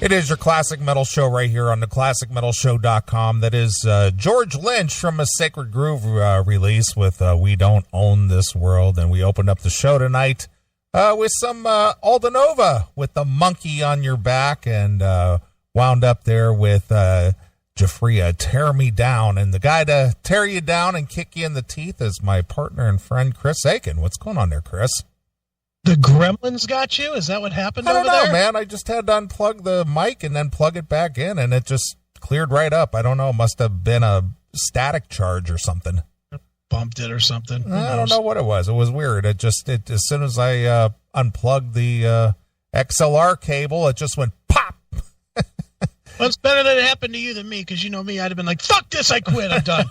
It is your Classic Metal Show right here on the ClassicMetalShow.com. That is George Lynch from a Sacred Groove release with We Don't Own This World. And we opened up the show tonight with some Aldanova with the monkey on your back, and wound up there with Jafria, Tear Me Down. And the guy to tear you down and kick you in the teeth is my partner and friend, Chris Aiken. What's going on there, Chris? The gremlins got you? Is that what happened over there? I don't know, man. I just had to unplug the mic and then plug it back in, and it just cleared right up. I don't know. It must have been a static charge or something. Bumped it or something. I don't know what it was. It was weird. It as soon as I unplugged the XLR cable, it just went pop. Well, it's better that it happened to you than me, because you know me, I'd have been like, fuck this, I quit, I'm done.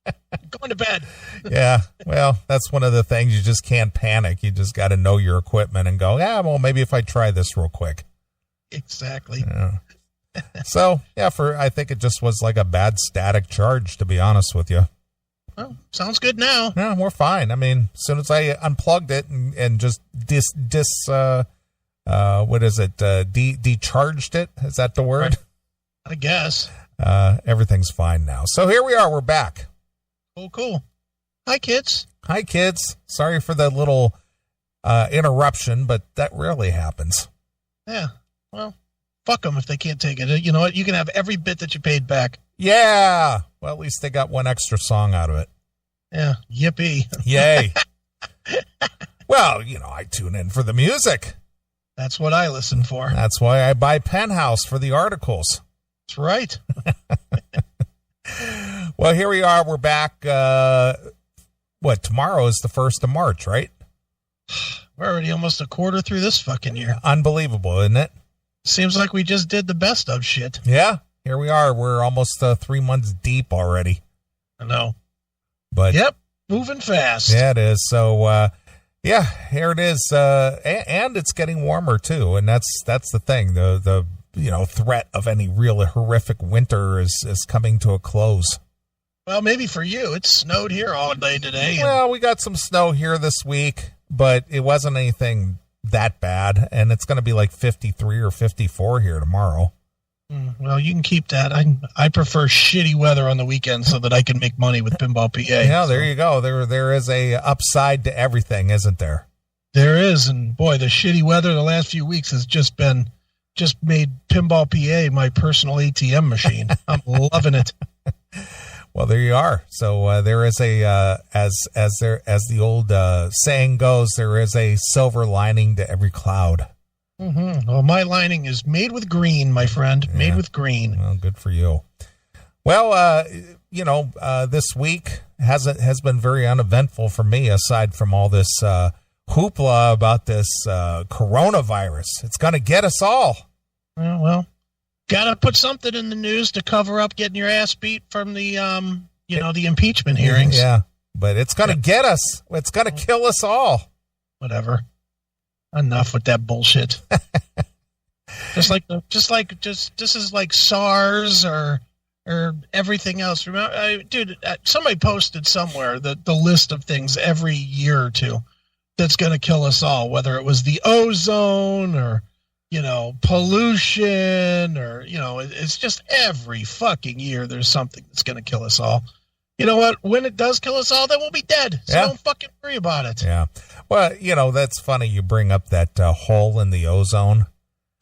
I'm going to bed. Yeah, well, that's one of the things. You just can't panic. You just got to know your equipment and go, yeah, well, maybe if I try this real quick. Exactly. Yeah. So, yeah, I think it just was like a bad static charge, to be honest with you. Well, sounds good now. Yeah, we're fine. I mean, as soon as I unplugged it and just decharged it, is that the word? I guess. Everything's fine now. So here we are. We're back. Cool. Hi, kids. Hi, kids. Sorry for the little interruption, but that rarely happens. Yeah. Well, fuck them if they can't take it. You know what? You can have every bit that you paid back. Yeah. Well, at least they got one extra song out of it. Yeah. Yippee. Yay. Well, I tune in for the music. That's what I listen for. That's why I buy Penthouse for the articles. That's right. Well, here we are. We're back. Tomorrow is the 1st of March, right? We're already almost a quarter through this fucking year. Unbelievable, isn't it? Seems like we just did the best of shit. Yeah, here we are. We're almost 3 months deep already. I know. But yep, moving fast. Yeah, it is. So, yeah, here it is. And it's getting warmer, too. And that's the thing. The threat of any real horrific winter is coming to a close. Well, maybe for you. It snowed here all day today. Well, we got some snow here this week, but it wasn't anything that bad. And it's going to be like 53 or 54 here tomorrow. Well, you can keep that. I prefer shitty weather on the weekend so that I can make money with Pinball PA. Yeah, there you go. There is a upside to everything, isn't there? There is. And boy, the shitty weather the last few weeks has just made Pinball PA my personal ATM machine. I'm loving it. Well, there you are. So there is as the old saying goes, there is a silver lining to every cloud. Mm-hmm. Well, my lining is made with green, my friend. Yeah. Made with green. Well, good for you. Well, this week has been very uneventful for me, aside from all this hoopla about this coronavirus. It's going to get us all. Well, got to put something in the news to cover up getting your ass beat from the, the impeachment hearings. Yeah, but it's going to get us. It's going to kill us all. Whatever. Enough with that bullshit. This is like SARS or everything else. Remember, somebody posted somewhere the list of things every year or two that's going to kill us all, whether it was the ozone or, pollution or, it's just every fucking year there's something that's going to kill us all. You know what? When it does kill us all, then we'll be dead. So don't fucking worry about it. Yeah. Well, that's funny you bring up that hole in the ozone.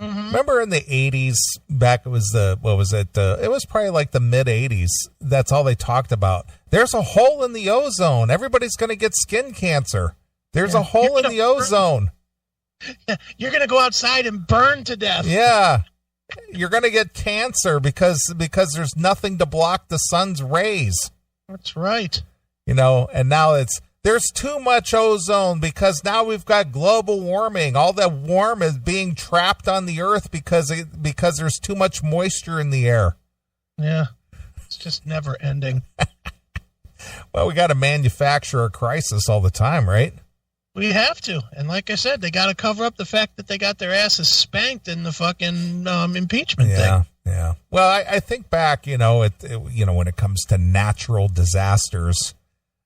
Mm-hmm. Remember in the 80s, back it was it was probably like the mid 80s. That's all they talked about. There's a hole in the ozone. Everybody's going to get skin cancer. There's a hole in the ozone. You're going to go outside and burn to death. Yeah. You're going to get cancer because there's nothing to block the sun's rays. That's right. And now there's too much ozone because now we've got global warming. All that warm is being trapped on the earth because there's too much moisture in the air. Yeah. It's just never ending. Well, we got to manufacture a crisis all the time, right? We have to. And like I said, they got to cover up the fact that they got their asses spanked in the fucking impeachment thing. Yeah. Well, I think back, when it comes to natural disasters,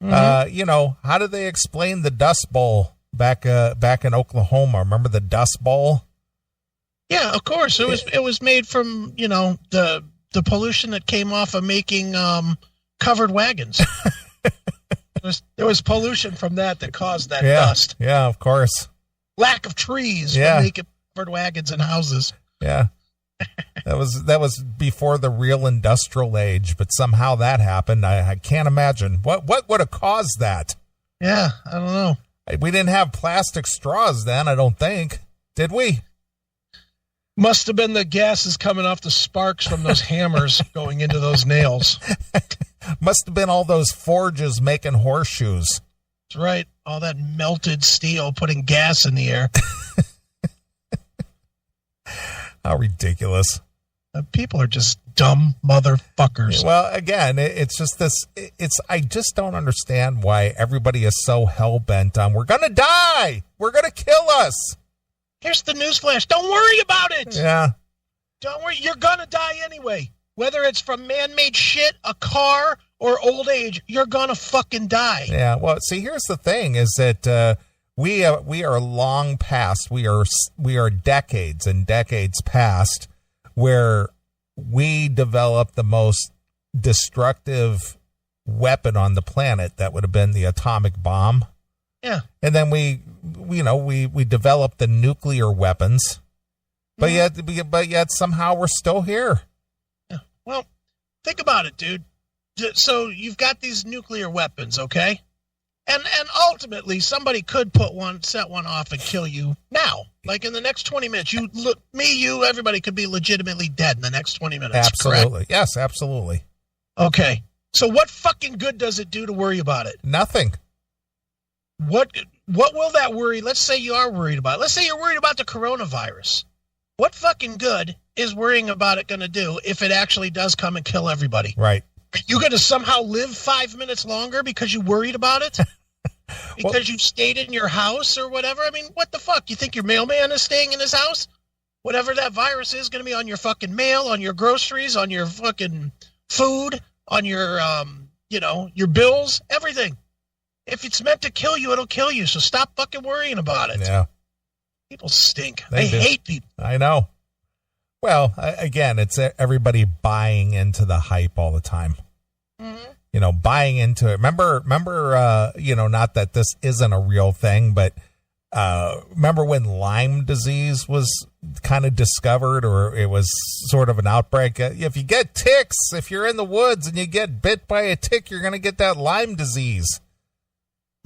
mm-hmm. How do they explain the Dust Bowl back in Oklahoma? Remember the Dust Bowl? Yeah, of course. It was made from, the pollution that came off of making covered wagons. There was pollution from that caused that dust. Yeah, of course. Lack of trees from making covered wagons and houses. Yeah. That was before the real industrial age, but somehow that happened. I can't imagine what would have caused that. Yeah, I don't know. We didn't have plastic straws then, I don't think. Did we? Must have been the gases coming off the sparks from those hammers going into those nails. Must have been all those forges making horseshoes. That's right. All that melted steel putting gas in the air. How ridiculous. People are just dumb motherfuckers. Well, again, it's just this. I just don't understand why everybody is so hell-bent on, we're going to die. We're going to kill us. Here's the newsflash. Don't worry about it. Yeah. Don't worry. You're going to die anyway. Whether it's from man-made shit, a car, or old age, you're going to fucking die. Yeah. Well, see, here's the thing is that we are long past. We are decades and decades past where we developed the most destructive weapon on the planet that would have been the atomic bomb. Yeah. And then we developed the nuclear weapons, but yet somehow we're still here. Yeah. Well, think about it, dude. So you've got these nuclear weapons, okay? And ultimately somebody could set one off and kill you now. Like in the next 20 minutes, everybody could be legitimately dead in the next 20 minutes. Absolutely. Correct? Yes, absolutely. Okay. So what fucking good does it do to worry about it? Nothing. What will that worry? Let's say you are worried about it. Let's say you're worried about the coronavirus. What fucking good is worrying about it going to do if it actually does come and kill everybody? Right. You going to somehow live 5 minutes longer because you worried about it? Because you stayed in your house or whatever? I mean, what the fuck? You think your mailman is staying in his house? Whatever that virus is going to be on your fucking mail, on your groceries, on your fucking food, on your, your bills, everything. If it's meant to kill you, it'll kill you. So stop fucking worrying about it. Yeah. People stink. I hate people. I know. Well, again, it's everybody buying into the hype all the time. Mm-hmm. Buying into it. Remember, not that this isn't a real thing, but remember when Lyme disease was kind of discovered, or it was sort of an outbreak? If you get ticks, if you're in the woods and you get bit by a tick, you're going to get that Lyme disease.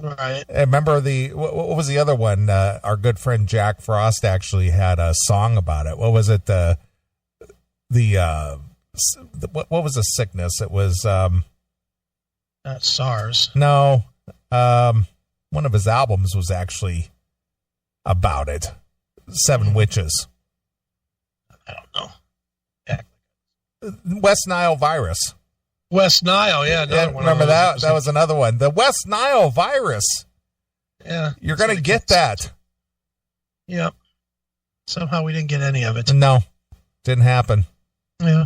Right. Remember what was the other one? Our good friend Jack Frost actually had a song about it. What was it? What was the sickness? It was not SARS. No, one of his albums was actually about it. 7 Witches. I don't know. West Nile virus. West Nile, yeah. Remember that? That was another one. The West Nile virus. Yeah. You're going to get that. Yep. Somehow we didn't get any of it. No. Didn't happen. Yeah.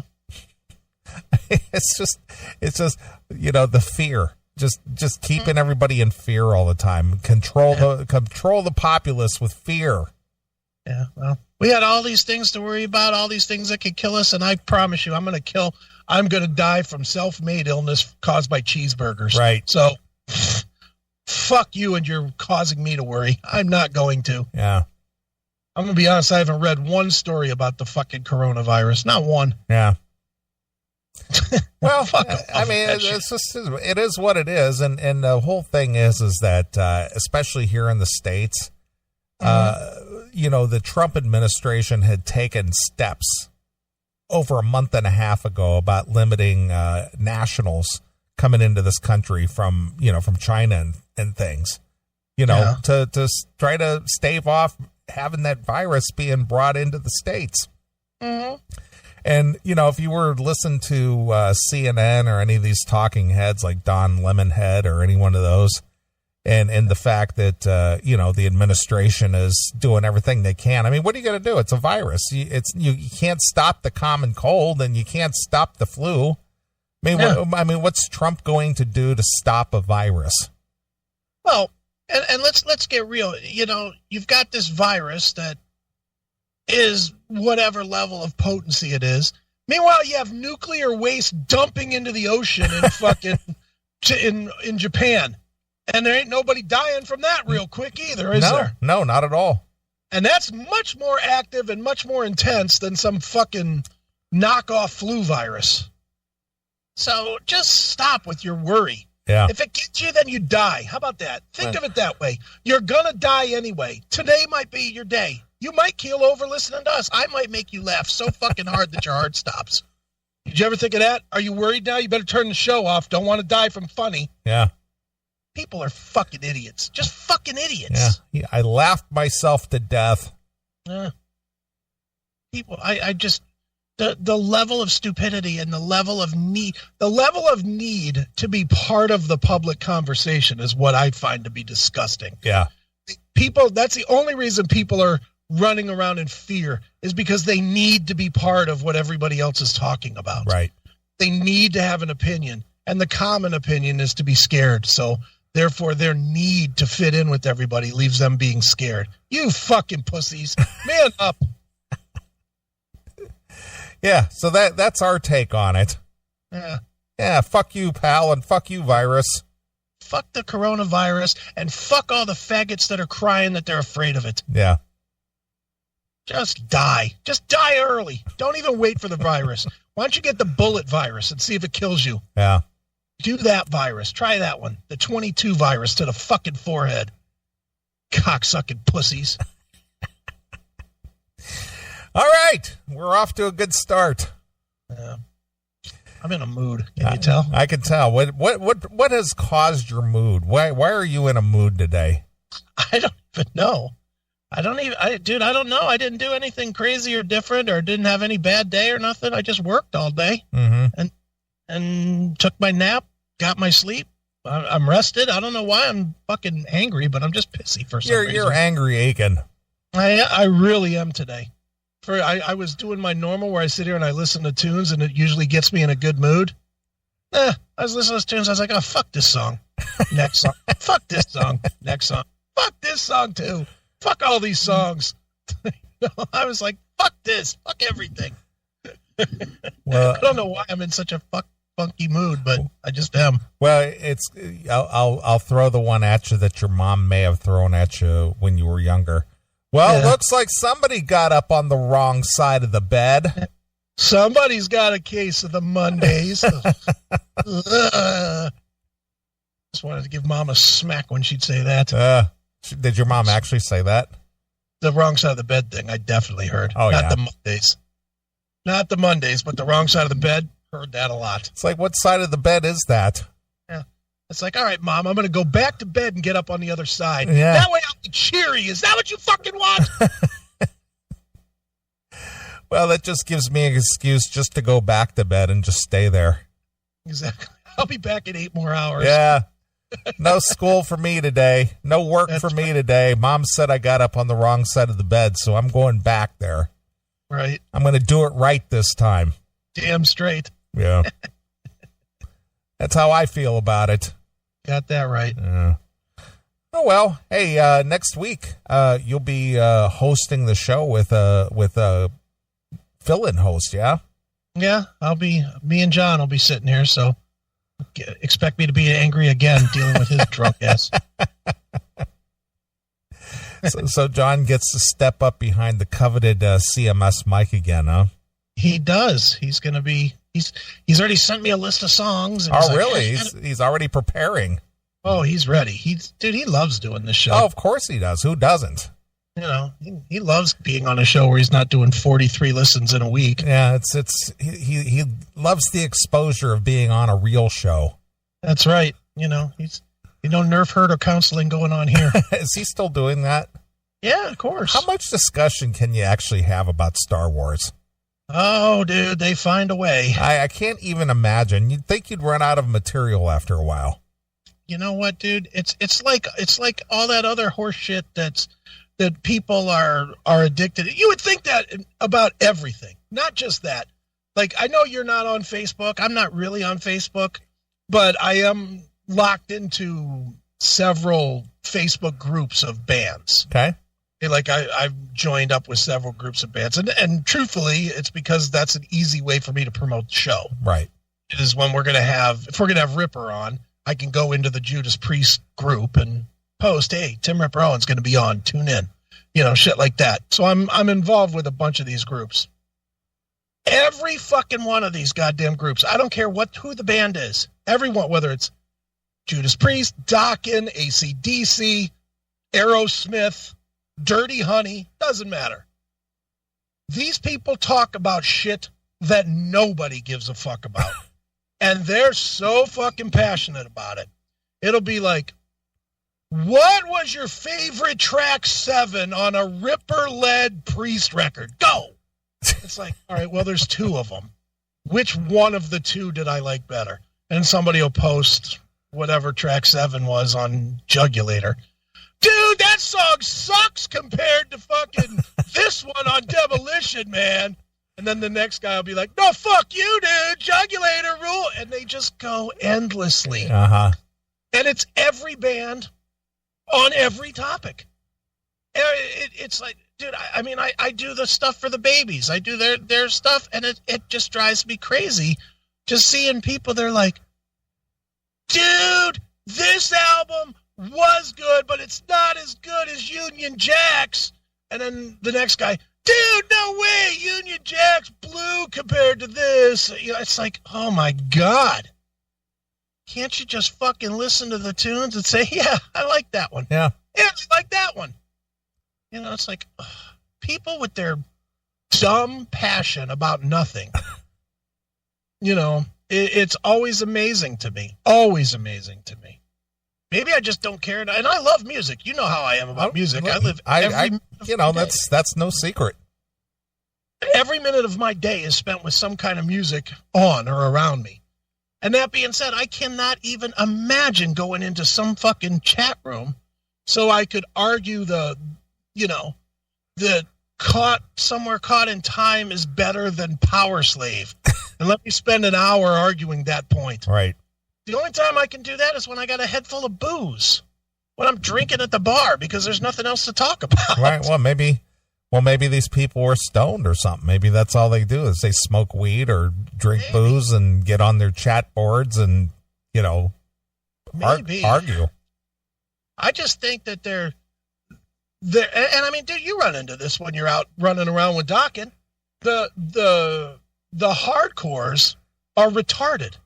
It's just the fear. Just keeping everybody in fear all the time. Control the populace with fear. Yeah, well, we had all these things to worry about, all these things that could kill us, and I promise you I'm going to die from self-made illness caused by cheeseburgers. Right. So, fuck you and you're causing me to worry. I'm not going to. Yeah. I'm going to be honest, I haven't read one story about the fucking coronavirus. Not one. Yeah. Well, fuck I mean, it is what it is. And the whole thing is that, especially here in the States, the Trump administration had taken steps over a month and a half ago about limiting nationals coming into this country from China and things, to try to stave off having that virus being brought into the States. Mm-hmm. And, if you were to listen to CNN or any of these talking heads like Don Lemonhead or any one of those, and the fact that, the administration is doing everything they can. I mean, what are you going to do? It's a virus. You can't stop the common cold and you can't stop the flu. What's Trump going to do to stop a virus? Well, and let's get real. You've got this virus that is whatever level of potency it is. Meanwhile, you have nuclear waste dumping into the ocean in fucking in Japan. And there ain't nobody dying from that real quick either, is there? No, not at all. And that's much more active and much more intense than some fucking knockoff flu virus. So just stop with your worry. Yeah. If it gets you, then you die. How about that? Think of it that way. You're going to die anyway. Today might be your day. You might keel over listening to us. I might make you laugh so fucking hard that your heart stops. Did you ever think of that? Are you worried now? You better turn the show off. Don't want to die from funny. Yeah. People are fucking idiots. Just fucking idiots. Yeah. I laughed myself to death. People, I just... The level of stupidity and the level of need to be part of the public conversation is what I find to be disgusting. Yeah. People, that's the only reason people are running around in fear is because they need to be part of what everybody else is talking about. Right. They need to have an opinion, and the common opinion is to be scared. So therefore their need to fit in with everybody leaves them being scared. You fucking pussies, man up. Yeah, so that's our take on it. Yeah. Yeah, fuck you, pal, and fuck you, virus. Fuck the coronavirus, and fuck all the faggots that are crying that they're afraid of it. Yeah. Just die. Just die early. Don't even wait for the virus. Why don't you get the bullet virus and see if it kills you? Yeah. Do that virus. Try that one. The 22 virus to the fucking forehead. Cocksucking pussies. All right, we're off to a good start. I'm in a mood. Can you tell? I can tell. What has caused your mood? Why are you in a mood today? I don't even know. I don't know. I didn't do anything crazy or different, or didn't have any bad day or nothing. I just worked all day and took my nap, got my sleep. I'm rested. I don't know why I'm fucking angry, but I'm just pissy for some reason. You're angry aching. I really am today. I was doing my normal where I sit here and I listen to tunes and it usually gets me in a good mood. I was listening to tunes. I was like, oh, fuck this song. Next song. Fuck this song. Next song. Fuck this song too. Fuck all these songs. I was like, fuck this. Fuck everything. Well, I don't know why I'm in such a funky mood, but I just am. Well, I'll throw the one at you that your mom may have thrown at you when you were younger. Well, yeah. Looks like somebody got up on the wrong side of the bed. Somebody's got a case of the Mondays. Just wanted to give Mom a smack when she'd say that. Did your mom actually say that? The wrong side of the bed thing, I definitely heard. Oh, Not the Mondays. Not the Mondays, but the wrong side of the bed, heard that a lot. It's like, what side of the bed is that? Yeah. It's like, all right, Mom, I'm going to go back to bed and get up on the other side. Yeah. That way I'll be cheery. Is that what you fucking want? Well, that just gives me an excuse just to go back to bed and just stay there. Exactly. I'll be back in 8 more hours. Yeah. No school for me today. No work for me today. Mom said I got up on the wrong side of the bed, so I'm going back there. Right. I'm going to do it right this time. Damn straight. Yeah. That's how I feel about it. Got that right. Oh, well, hey, next week, you'll be hosting the show with a fill-in host, yeah? Yeah, me and John will be sitting here, so expect me to be angry again dealing with his drunk ass. So John gets to step up behind the coveted CMS mic again, huh? He does. He's going to be... He's already sent me a list of songs. And really? He's already preparing. Oh, he's ready. He loves doing this show. Oh, of course he does. Who doesn't? You know, he loves being on a show where he's not doing 43 listens in a week. Yeah, he loves the exposure of being on a real show. That's right. You know, he's nerf herd or counseling going on here. Is he still doing that? Yeah, of course. How much discussion can you actually have about Star Wars? Oh, dude, they find a way. I can't even imagine. You'd think you'd run out of material after a while. You know what, dude? It's like all that other horse shit that people are addicted to. You would think that about everything, not just that. Like, I know you're not on Facebook. I'm not really on Facebook, but I am locked into several Facebook groups of bands. Okay. Like I've joined up with several groups of bands, and truthfully, it's because that's an easy way for me to promote the show. Right. It is when if we're gonna have Ripper on, I can go into the Judas Priest group and post, hey, Tim Ripper Owens going to be on, tune in, shit like that. So I'm involved with a bunch of these groups. Every fucking one of these goddamn groups, I don't care who the band is, everyone, whether it's Judas Priest, Dokken, AC/DC, Aerosmith, Dirty Honey, doesn't matter. These people talk about shit that nobody gives a fuck about. And they're so fucking passionate about it. It'll be like, what was your favorite track 7 on a Ripper-led Priest record? Go! It's like, all right, well, there's 2 of them. Which one of the 2 did I like better? And somebody will post whatever track 7 was on Jugulator. Dude, that song sucks compared to fucking this one on Demolition, man. And then the next guy will be like, no, fuck you, dude. Jugulator rule. And they just go endlessly. Uh-huh. And it's every band on every topic. It's like, dude, I do the stuff for the babies. I do their stuff, and it just drives me crazy just seeing people. They're like, dude, this album was good, but it's not as good as Union Jack's. And then the next guy, dude, no way, Union Jack's blue compared to this. It's like, oh my God. Can't you just fucking listen to the tunes and say, yeah, I like that one. Yeah. Yeah, I like that one. It's like people with their dumb passion about nothing. It's always amazing to me. Always amazing to me. Maybe I just don't care. And I love music. You know how I am about music. I live that's no secret. Every minute of my day is spent with some kind of music on or around me. And that being said, I cannot even imagine going into some fucking chat room so I could argue the caught in time is better than Power Slave. And let me spend an hour arguing that point. Right. The only time I can do that is when I got a head full of booze. When I'm drinking at the bar because there's nothing else to talk about. Right. Well, maybe these people were stoned or something. Maybe that's all they do is they smoke weed or drink booze and get on their chat boards and, argue. I just think that they're and I mean, dude, you run into this when you're out running around with Dokken. The hardcores are retarded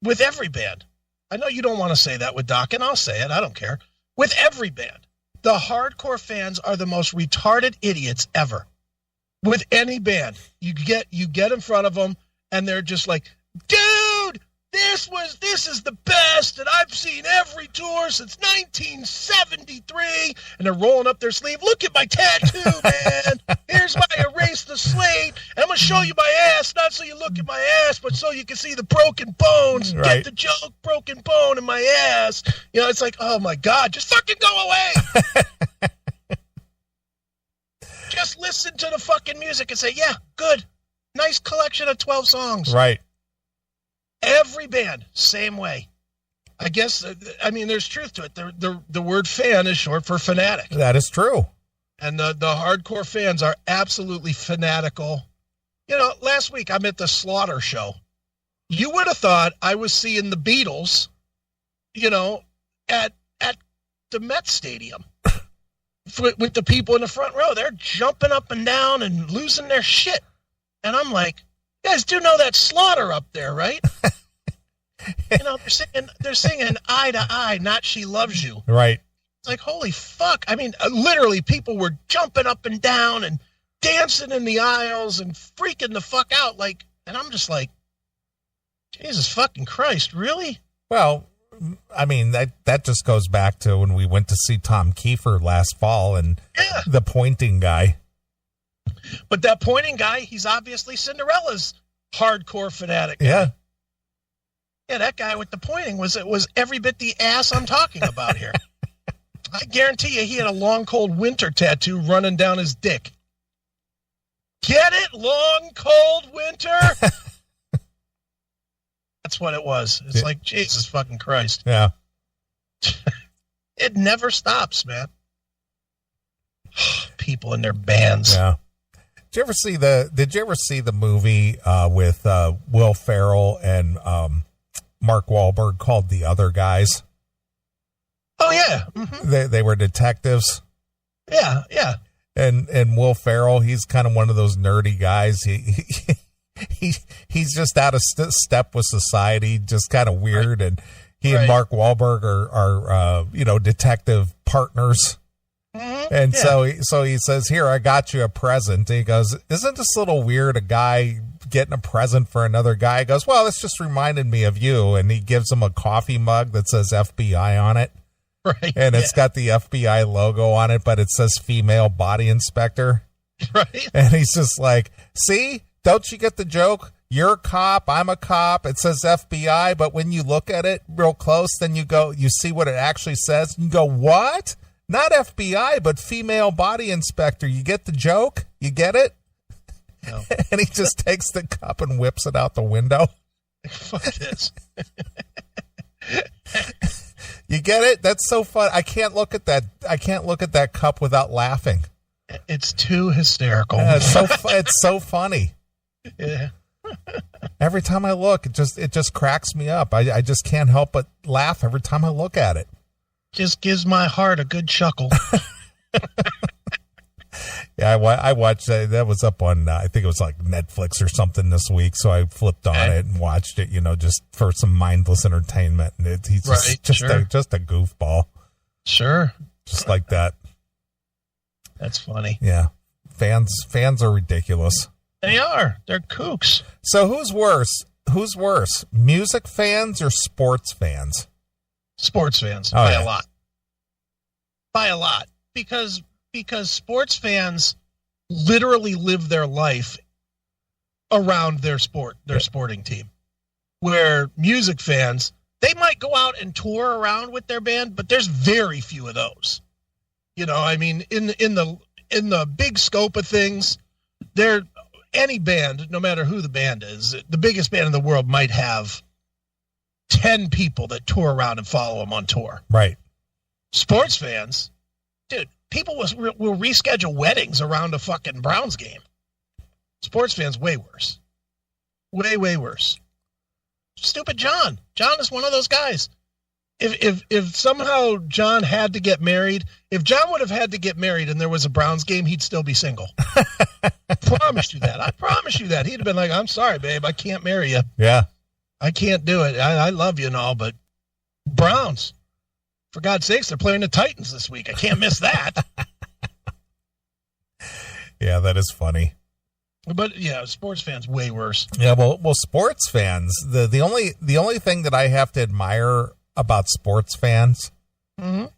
with every band. I know you don't want to say that with Dokken. I'll say it. I don't care. With every band. The hardcore fans are the most retarded idiots ever. With any band, you get in front of them, and they're just like, dude, this is the best, and I've seen every tour since 1973, and they're rolling up their sleeve. Look at my tattoo, man. Here's my erase the slate, and I'm going to show you my ass, not so you look at my ass, but so you can see the broken bones. Right. Get the joke, broken bone in my ass. It's like, oh my God, just fucking go away. Just listen to the fucking music and say, yeah, good. Nice collection of 12 songs. Right. Every band, same way. I guess, there's truth to it. The word fan is short for fanatic. That is true. And the hardcore fans are absolutely fanatical. Last week I'm at the Slaughter show. You would have thought I was seeing the Beatles, at the Met Stadium. With the people in the front row. They're jumping up and down and losing their shit. And I'm like, you guys do know that Slaughter up there, right? They're singing Eye to Eye, not She Loves You. Right. It's like, holy fuck. Literally people were jumping up and down and dancing in the aisles and freaking the fuck out. And I'm just like, Jesus fucking Christ, really? Well, that just goes back to when we went to see Tom Kiefer last fall and the pointing guy. But that pointing guy, he's obviously Cinderella's hardcore fanatic. Yeah. Yeah, that guy with the pointing was every bit the ass I'm talking about here. I guarantee you he had a long, cold winter tattoo running down his dick. Get it? Long, cold winter? That's what it was. It's like, Jesus fucking Christ. Yeah. It never stops, man. people in their bands. Yeah. Did you ever see the movie with Will Ferrell and Mark Wahlberg called The Other Guys? Oh yeah. Mm-hmm. They were detectives. Yeah. And Will Ferrell, he's kind of one of those nerdy guys. He's just out of step with society, just kind of weird. Right. And he and Mark Wahlberg are detective partners. Mm-hmm. And so he says, "Here, I got you a present." And he goes, "Isn't this a little weird, a guy getting a present for another guy?" He goes, "Well, this just reminded me of you." And he gives him a coffee mug that says FBI on it. Right. And it's got the FBI logo on it, but it says female body inspector. Right. And he's just like, "See, don't you get the joke? You're a cop, I'm a cop. It says FBI, but when you look at it real close, then you see what it actually says. And you go, what? Not FBI, but female body inspector. You get the joke? You get it?" No. And he just takes the cup and whips it out the window. Fuck this. You get it? That's so fun. I can't look at that cup without laughing. It's too hysterical. Yeah, it's so funny. Yeah. Every time I look, it just cracks me up. I just can't help but laugh every time I look at it. Just gives my heart a good chuckle. Yeah, I watched that was up on I think it was like Netflix or something this week, so I flipped on it and watched it, just for some mindless entertainment. And he's just a goofball. Sure, just like that. That's funny. Yeah, fans are ridiculous. They are. They're kooks. So who's worse, music fans or sports fans? Sports fans, by a lot. By a lot, because sports fans literally live their life around their sporting team. Where music fans, they might go out and tour around with their band, but there's very few of those. I mean, in the big scope of things, any band, no matter who the band is, the biggest band in the world might have 10 people that tour around and follow them on tour. Right. Sports fans, dude, people will reschedule weddings around a fucking Browns game. Sports fans, way worse. Way, way worse. Stupid John. John is one of those guys. If somehow John had to get married, if John would have had to get married and there was a Browns game, he'd still be single. I promise you that. He'd have been like, "I'm sorry, babe, I can't marry you. Yeah. I can't do it. I love you and all, but Browns, for God's sakes, they're playing the Titans this week. I can't miss that." Yeah, that is funny. But yeah, sports fans way worse. Yeah, well, sports fans. The only thing that I have to admire about sports fans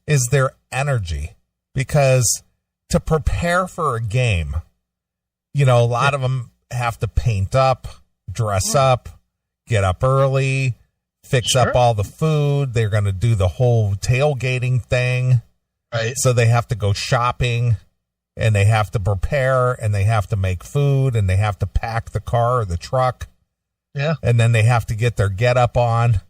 is their energy, because to prepare for a game, a lot of them have to paint up, dress up, get up early, fix up all the food. They're going to do the whole tailgating thing. Right. So they have to go shopping, and they have to prepare, and they have to make food, and they have to pack the car or the truck. Yeah. And then they have to get their get up on.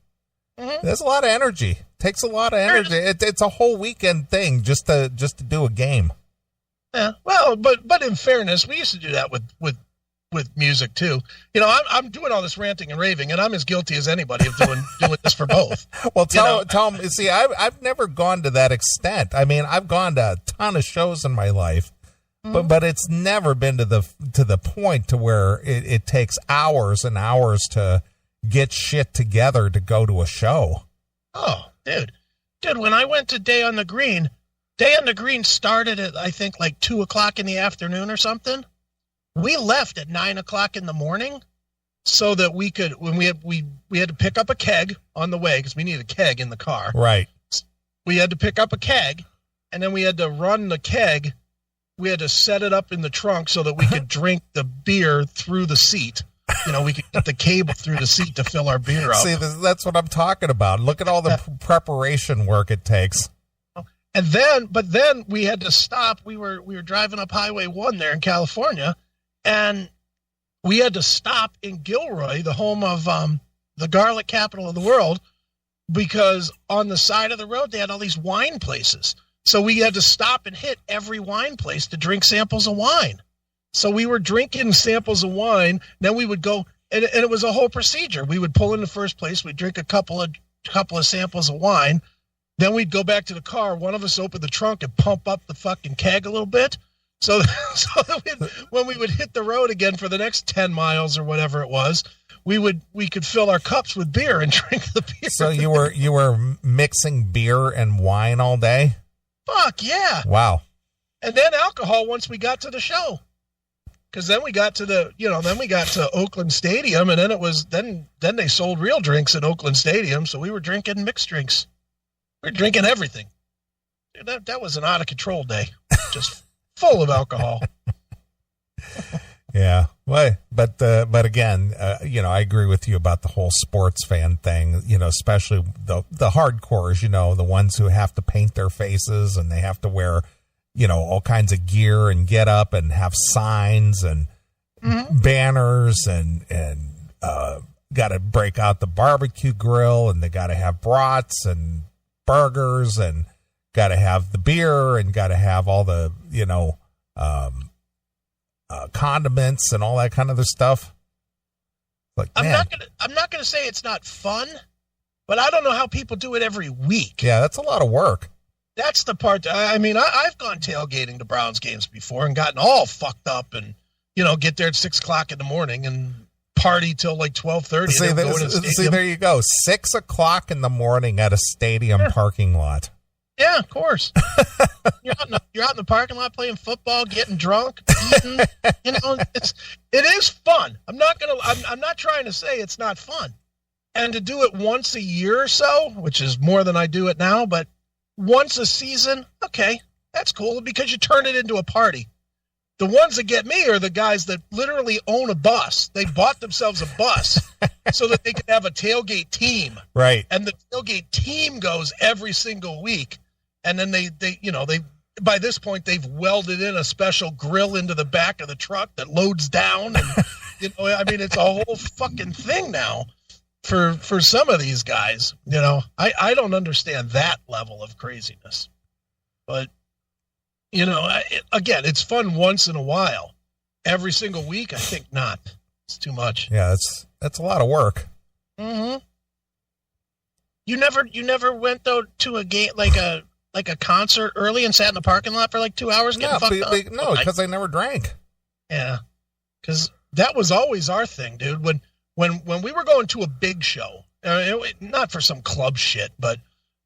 Mm-hmm. There's a lot of energy. Takes a lot of energy. It's a whole weekend thing just to do a game. Yeah. Well, but in fairness, we used to do that with music too. I'm doing all this ranting and raving, and I'm as guilty as anybody of doing this for both. Well, tell them. See, I've never gone to that extent. I mean, I've gone to a ton of shows in my life, but it's never been to the point to where it takes hours and hours to get shit together to go to a show. Oh, dude, when I went to Day on the Green started at, I think, like 2:00 in the afternoon or something. We left at 9:00 in the morning so that we could, when we had to pick up a keg on the way, because we needed a keg in the car. Right. We had to pick up a keg, and then we had to run the keg. We had to set it up in the trunk so that we could drink the beer through the seat. We could get the cable through the seat to fill our beer up. See, that's what I'm talking about. Look at all the preparation work it takes. And then we had to stop. We were driving up Highway 1 there in California, and we had to stop in Gilroy, the home of the garlic capital of the world, because on the side of the road they had all these wine places. So we had to stop and hit every wine place to drink samples of wine. So we were drinking samples of wine. Then we would go, and it was a whole procedure. We would pull in the first place. We'd drink a couple of samples of wine. Then we'd go back to the car. One of us opened the trunk and pump up the fucking keg a little bit. So that when we would hit the road again for the next 10 miles or whatever it was, we could fill our cups with beer and drink the beer. So you were mixing beer and wine all day? Fuck yeah. Wow. And then alcohol once we got to the show. Because then we got to Oakland Stadium, and then it was then they sold real drinks at Oakland Stadium, so we were drinking mixed drinks. We were drinking everything. Dude, that was an out of control day. Just full of alcohol. Yeah. Well, but again, I agree with you about the whole sports fan thing, especially the hardcores, the ones who have to paint their faces and they have to wear, all kinds of gear and get up and have signs and banners and got to break out the barbecue grill, and they got to have brats and burgers and got to have the beer and got to have all the, condiments and all that kind of other stuff. Like, I'm not gonna say it's not fun, but I don't know how people do it every week. Yeah, that's a lot of work. That's the part. I mean, I've gone tailgating to Browns games before and gotten all fucked up, and get there at 6:00 in the morning and party till like 12:30. See, there you go, 6:00 in the morning at a stadium parking lot. Yeah, of course. You're out in the parking lot playing football, getting drunk, eating. It is fun. I'm not trying to say it's not fun. And to do it once a year or so, which is more than I do it now, but once a season, okay, that's cool because you turn it into a party. The ones that get me are the guys that literally own a bus. They bought themselves a bus so that they could have a tailgate team. Right. And the tailgate team goes every single week. And then they by this point they've welded in a special grill into the back of the truck that loads down, and it's a whole fucking thing now for some of these guys. I don't understand that level of craziness, but again, it's fun once in a while. Every single week, I think not. It's too much. Yeah, that's a lot of work. Mm-hmm. You never went though to a game like a concert early and sat in the parking lot for like 2 hours getting fucked up? No, because I never drank. Yeah, because that was always our thing, dude. When we were going to a big show, not for some club shit, but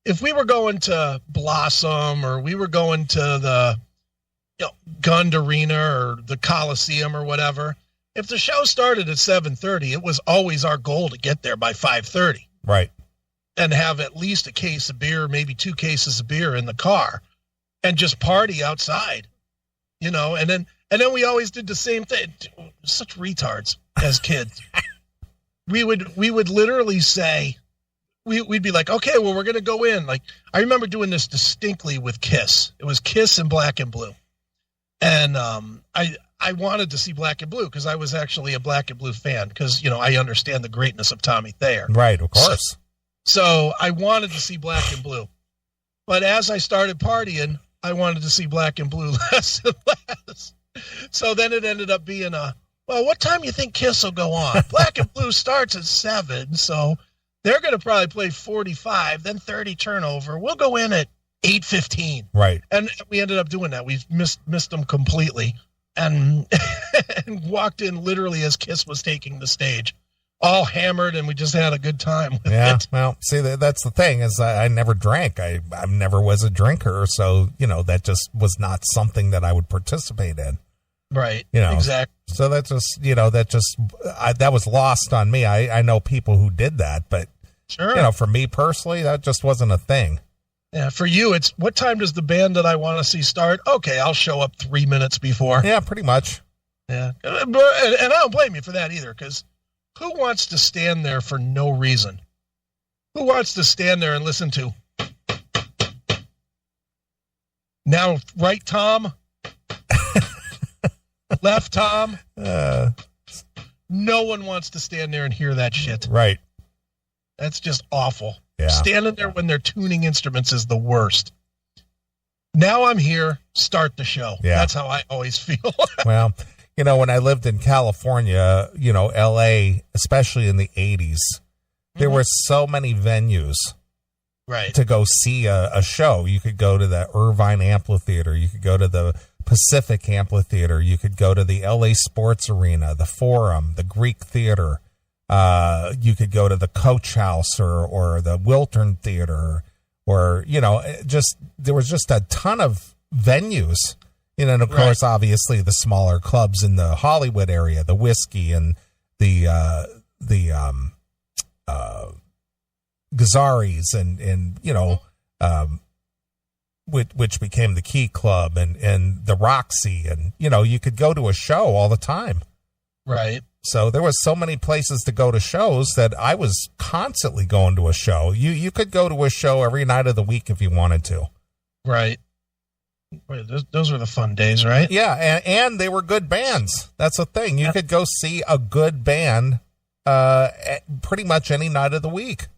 if we were going to Blossom or we were going to the Gund Arena or the Coliseum or whatever, if the show started at 7:30, it was always our goal to get there by 5:30. Right. And have at least a case of beer, maybe 2 cases of beer in the car, and just party outside, and then we always did the same thing. Such retards as kids. we would literally say, we'd be like, okay, well, we're gonna go in. Like, I remember doing this distinctly with Kiss. It was Kiss in Black and Blue, and I wanted to see Black and Blue because I was actually a Black and Blue fan because I understand the greatness of Tommy Thayer. Right, of course. So I wanted to see Black and Blue. But as I started partying, I wanted to see Black and Blue less and less. So then it ended up being what time do you think Kiss will go on? Black and Blue starts at 7, so they're going to probably play 45, then 30 turnover. We'll go in at 8:15. Right. And we ended up doing that. We missed them completely and walked in literally as Kiss was taking the stage. All hammered, and we just had a good time with it. Well, see, that's the thing is I never drank. I never was a drinker, so, that just was not something that I would participate in. Right, exactly. So that's just, that was lost on me. I know people who did that, but, sure. For me personally, that just wasn't a thing. Yeah, for you, it's what time does the band that I want to see start? Okay, I'll show up 3 minutes before. Yeah, pretty much. Yeah, and I don't blame you for that either, because who wants to stand there for no reason? Who wants to stand there and listen to now right Tom? Left Tom? No one wants to stand there and hear that shit. Right. That's just awful. Yeah. Standing there when they're tuning instruments is the worst. Now I'm here. Start the show. Yeah. That's how I always feel. Well, when I lived in California, LA, especially in the 80s, there were so many venues right. to go see a show. You could go to the Irvine Amphitheater. You could go to the Pacific Amphitheater. You could go to the LA Sports Arena, the Forum, the Greek Theater. You could go to the Coach House or the Wiltern Theater, or, there was just a ton of venues. And of course, obviously, the smaller clubs in the Hollywood area, the Whiskey and the Gazzaris and which became the Key Club and the Roxy. And, you could go to a show all the time. Right. So there was so many places to go to shows that I was constantly going to a show. You could go to a show every night of the week if you wanted to. Right. Boy, those were the fun days, right? Yeah, and they were good bands. That's the thing. You could go see a good band pretty much any night of the week.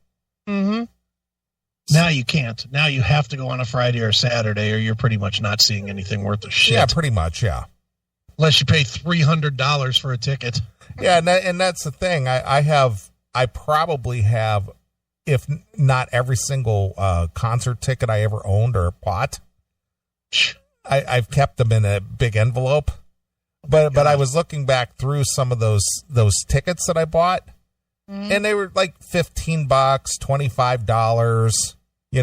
Mm-hmm. Now you can't. Now you have to go on a Friday or Saturday, or you're pretty much not seeing anything worth a shit. Yeah, pretty much, yeah. Unless you pay $300 for a ticket. Yeah, and that's the thing. I probably have, if not every single concert ticket I ever owned or bought. I've kept them in a big envelope, but I was looking back through some of those tickets that I bought, and they were like $15, $25,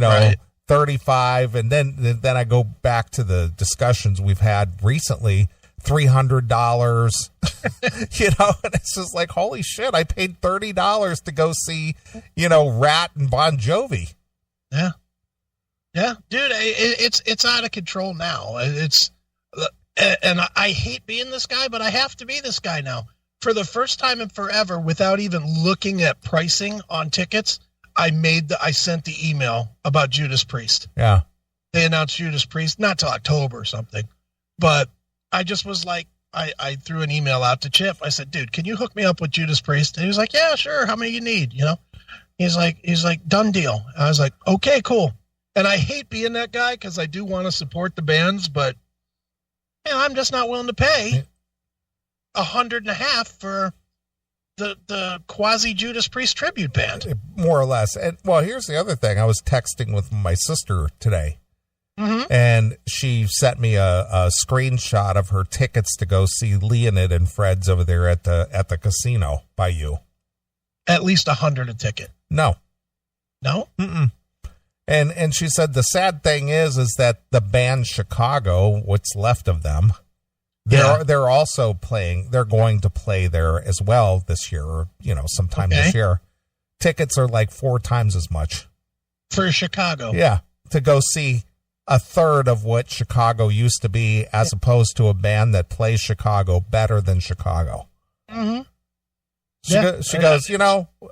right. $35, and then I go back to the discussions we've had recently. $300, and it's just like, holy shit, I paid $30 to go see, Rat and Bon Jovi. Yeah. Yeah, dude, it's out of control now. And I hate being this guy, but I have to be this guy now. For the first time in forever, without even looking at pricing on tickets, I sent the email about Judas Priest. Yeah. They announced Judas Priest, not till October or something, but I just was like, I threw an email out to Chip. I said, dude, can you hook me up with Judas Priest? And he was like, yeah, sure. How many you need? He's like, done deal. I was like, okay, cool. And I hate being that guy because I do want to support the bands, but I'm just not willing to pay $150 for the quasi Judas Priest tribute band. More or less. And well, here's the other thing. I was texting with my sister today. Mm-hmm. And she sent me a screenshot of her tickets to go see Leonid and Fred's over there at the casino by you. At least $100 a ticket. No. Mm-mm. And she said the sad thing is that the band Chicago, what's left of them, they're also playing. They're going to play there as well this year, or sometime this year. Tickets are like 4 times as much for Chicago. Yeah, to go see a third of what Chicago used to be, as opposed to a band that plays Chicago better than Chicago. Mm-hmm. She goes,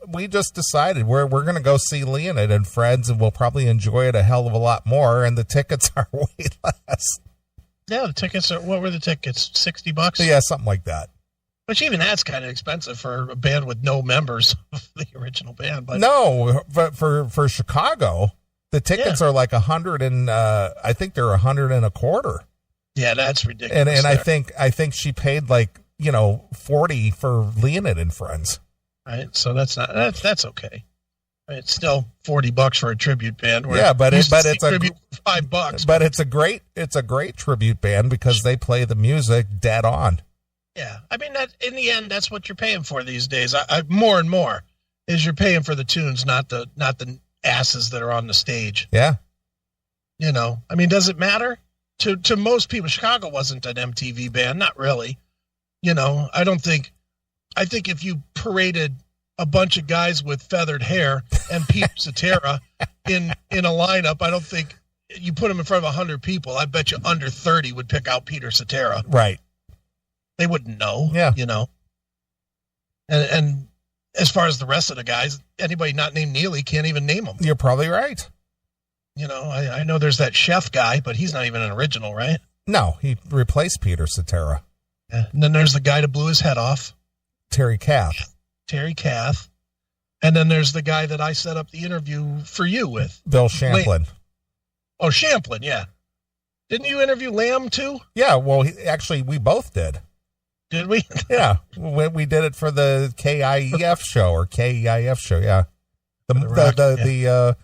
we just decided we're going to go see Leonid and Fred's, and we'll probably enjoy it a hell of a lot more, and the tickets are way less. Yeah, the tickets are, what were the tickets? $60? Yeah, something like that. Which even that's kind of expensive for a band with no members of the original band. But no, but for Chicago, the tickets are like 100 and I think they're 100 and a quarter. Yeah, that's ridiculous. And I think she paid like, 40 for Leonid and Friends. Right. So that's okay. It's still $40 for a tribute band. Yeah, but it's tribute $5. But it's a great tribute band because they play the music dead on. Yeah, I mean that in the end, that's what you're paying for these days. I more and more is you're paying for the tunes, not the asses that are on the stage. Yeah, I mean, does it matter to most people? Chicago wasn't an MTV band, not really. I think if you paraded a bunch of guys with feathered hair and Peter Cetera in a lineup, I don't think you put them in front of 100 people. I bet you under 30 would pick out Peter Cetera. Right. They wouldn't know. Yeah. And as far as the rest of the guys, anybody not named Neely can't even name them. You're probably right. I know there's that chef guy, but he's not even an original, right? No, he replaced Peter Cetera. Yeah. And then there's the guy that blew his head off. Terry Kath. And then there's the guy that I set up the interview for you with. Bill Champlin. Oh, Champlin, yeah. Didn't you interview Lamb too? Yeah, well, actually, we both did. Did we? Yeah, we did it for the KIEF show or KEIF show. Yeah, the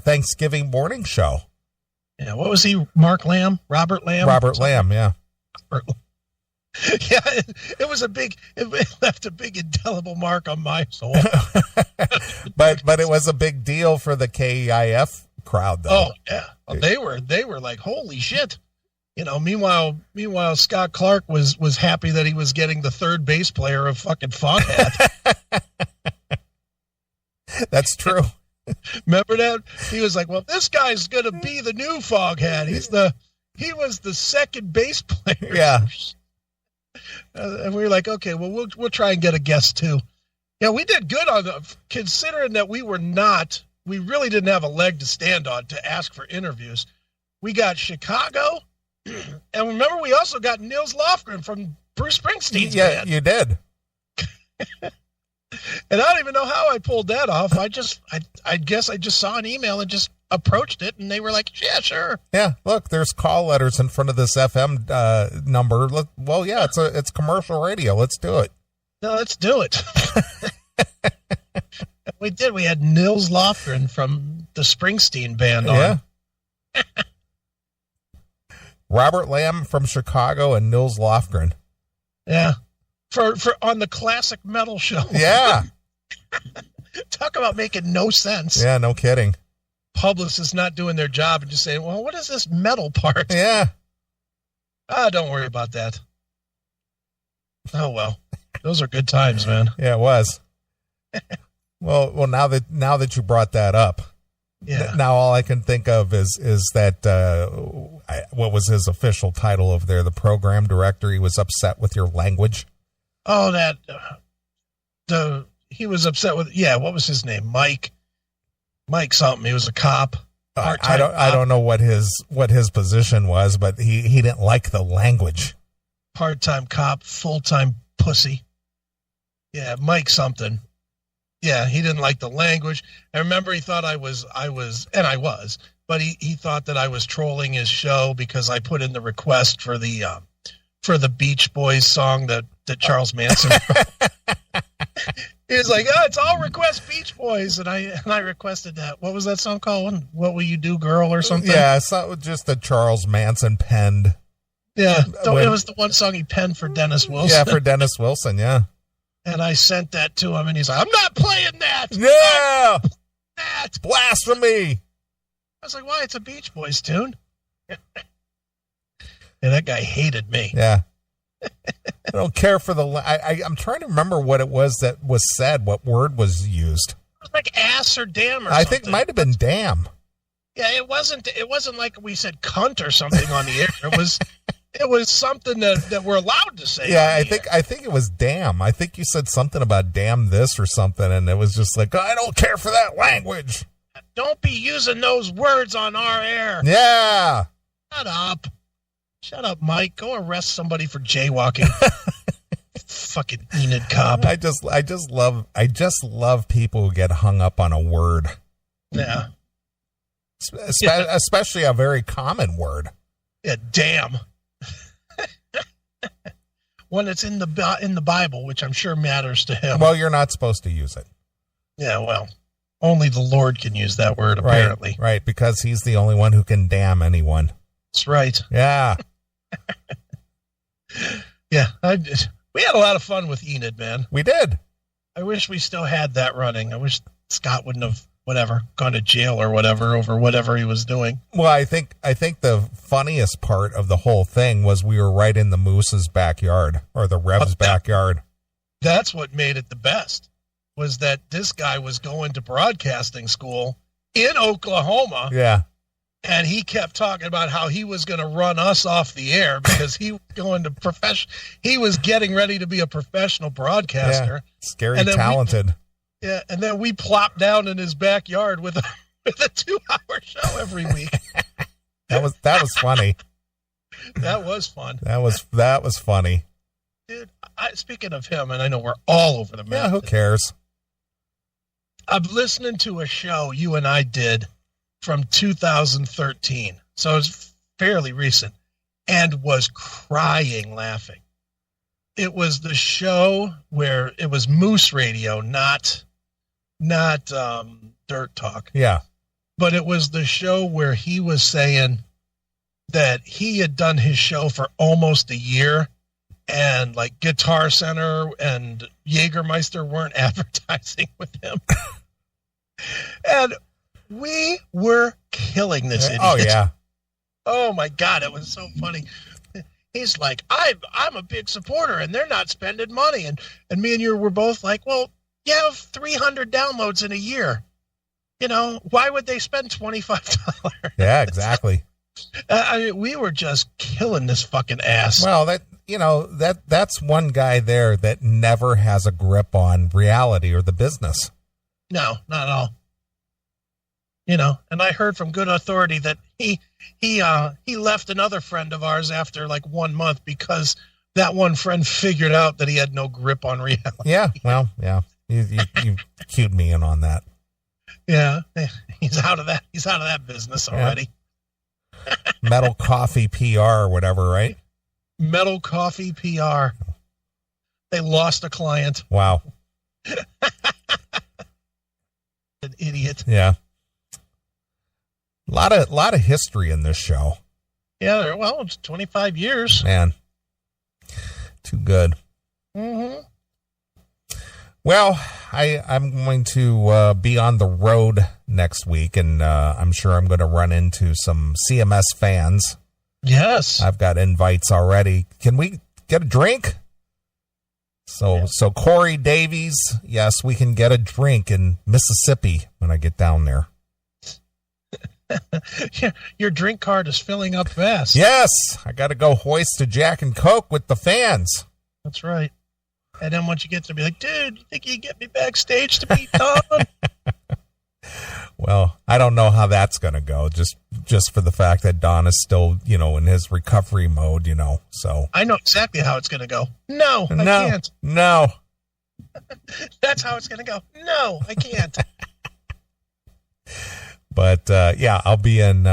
Thanksgiving morning show. Yeah, what was he? Mark Lamb, Robert Lamb, Robert Lamb. Yeah. Yeah, it was it left a big indelible mark on my soul. but it was a big deal for the KEIF crowd, though. Oh yeah, well, they were like, holy shit. Meanwhile, Scott Clark was happy that he was getting the third bass player of fucking Foghat. That's true. Remember that? He was like, well, this guy's gonna be the new Foghat. He was the second bass player. Yeah. And we were like, okay, well, we'll try and get a guest too. Yeah, we did good on considering that we really didn't have a leg to stand on to ask for interviews. We got Chicago, and remember, we also got Nils Lofgren from Bruce Springsteen's band. You did. And I don't even know how I pulled that off. I guess I just saw an email and just approached it, and they were like, yeah, sure. Yeah, look, there's call letters in front of this FM number. Well, yeah, it's commercial radio. Let's do it. No, let's do it. We did. We had Nils Lofgren from the Springsteen band on. Yeah. Robert Lamb from Chicago and Nils Lofgren. Yeah. For on the classic metal show. Yeah. Talk about making no sense. Yeah, no kidding. Publicists not doing their job and just saying, well, what is this metal part? Yeah. Don't worry about that. Oh, well. Those are good times, man. Yeah, it was. Well, now that you brought that up, yeah. Now all I can think of is that what was his official title over there? The program director. He was upset with your language. Oh, he was upset with, what was his name? Mike something. He was a cop. I don't know what his position was, but he didn't like the language. Part-time cop, full-time pussy. Yeah, Mike something. Yeah, he didn't like the language. I remember he thought I was, but he thought that I was trolling his show because I put in the request for the Beach Boys song that Charles Manson wrote. He was like, it's all request Beach Boys, and I requested that. What was that song called? What Will You Do, Girl, or something? Yeah, so just the Charles Manson penned. Yeah, it was the one song he penned for Dennis Wilson. Yeah, for Dennis Wilson, yeah. And I sent that to him, and he's like, I'm not playing that! Yeah! That! Blasphemy! I was like, why? It's a Beach Boys tune. And that guy hated me. Yeah. I don't care for I'm trying to remember what it was that was said, what word was used. It was like ass or damn or something. I think it might have been damn. Yeah, it wasn't like we said cunt or something on the air. It was something that we're allowed to say. Yeah, I think it was damn. I think you said something about damn this or something, and it was just like, I don't care for that language. Don't be using those words on our air. Yeah. Shut up, Mike. Go arrest somebody for jaywalking. Fucking Enid cop. I just love people who get hung up on a word. Yeah. Especially a very common word. Yeah, damn. One that's in the Bible, which I'm sure matters to him. Well, you're not supposed to use it. Yeah, well, only the Lord can use that word, apparently. Right, because he's the only one who can damn anyone. That's right. Yeah. Yeah, we had a lot of fun with Enid, man. We did. I wish we still had that running. I wish Scott wouldn't have gone to jail or whatever over whatever he was doing. Well, I think the funniest part of the whole thing was we were right in the Moose's backyard or the Rev's backyard. That's what made it the best, was that this guy was going to broadcasting school in Oklahoma. Yeah. And he kept talking about how he was going to run us off the air because he was going to he was getting ready to be a professional broadcaster. Yeah. Scary talented. And then we plopped down in his backyard with a 2-hour show every week. That was funny. That was fun. That was funny. Dude, speaking of him, and I know we're all over the map. Yeah, who cares? I'm listening to a show you and I did from 2013. So it's fairly recent, and was crying laughing. It was the show where it was Moose Radio, not Dirt Talk. Yeah. But it was the show where he was saying that he had done his show for almost a year, and like Guitar Center and Jägermeister weren't advertising with him. And we were killing this idiot. Oh, yeah. Oh, my God. It was so funny. He's like, I'm a big supporter, and they're not spending money. And me and you were both like, well, you have 300 downloads in a year. You know, why would they spend $25? Yeah, exactly. I mean, we were just killing this fucking ass. Well, that's one guy there that never has a grip on reality or the business. No, not at all. You know, and I heard from good authority that he left another friend of ours after like 1 month because that one friend figured out that he had no grip on reality. Yeah, well, yeah, you cued me in on that. Yeah, he's out of that. He's out of that business already. Yeah. Metal Coffee PR or whatever, right? Metal Coffee PR. They lost a client. Wow. An idiot. Yeah. A lot of history in this show. Yeah, well, it's 25 years. Man. Too good. Mm-hmm. Well, I'm going to be on the road next week, and I'm sure I'm going to run into some CMS fans. Yes. I've got invites already. Can we get a drink? So Corey Davies, yes, we can get a drink in Mississippi when I get down there. Your drink card is filling up fast. Yes, I got to go hoist a Jack and Coke with the fans. That's right. And then once you get to be like, dude, you think you can get me backstage to beat Don? Well, I don't know how that's going to go, just for the fact that Don is still, in his recovery mode, so. I know exactly how it's going to go. No, I can't. No. That's how it's going to go. No, I can't. But yeah, I'll be in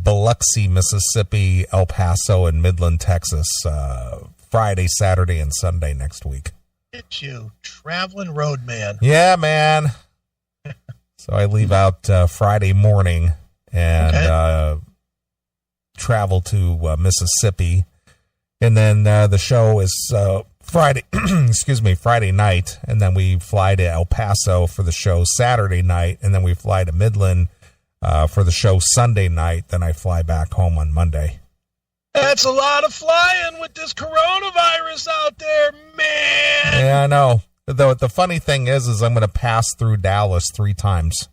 Biloxi, Mississippi, El Paso, and Midland, Texas, Friday, Saturday, and Sunday next week. Get you, traveling road man. Yeah, man. So I leave out Friday morning and travel to Mississippi, and then the show is Friday. Friday night, and then we fly to El Paso for the show Saturday night, and then we fly to Midland for the show Sunday night. Then I fly back home on Monday. That's a lot of flying with this coronavirus out there, man. Yeah, I know. The funny thing is I'm going to pass through Dallas 3 times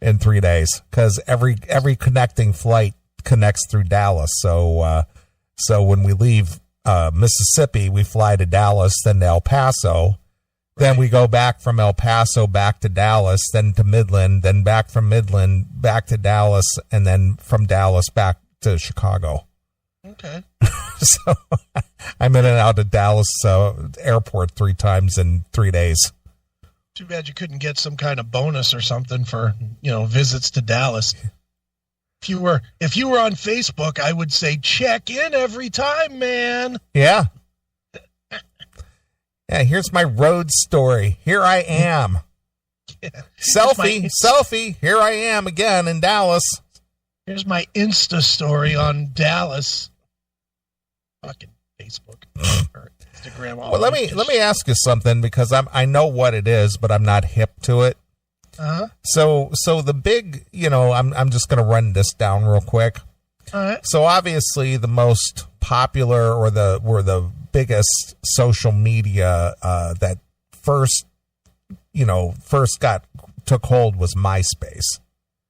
in 3 days because every connecting flight connects through Dallas. So when we leave Mississippi, we fly to Dallas, then to El Paso. Then we go back from El Paso back to Dallas, then to Midland, then back from Midland back to Dallas, and then from Dallas back to Chicago. Okay. So I'm in and out of Dallas airport 3 times in 3 days. Too bad you couldn't get some kind of bonus or something for, visits to Dallas. If you were on Facebook, I would say check in every time, man. Yeah. Yeah, here's my road story. Here I am. Yeah. Selfie. Here I am again in Dallas. Here's my Insta story on Dallas. Fucking Facebook or Instagram. Well, let me ask you something because I know what it is, but I'm not hip to it. Uh-huh. So the big, I'm just going to run this down real quick. All right. So obviously the most popular or the biggest social media that first took hold was MySpace.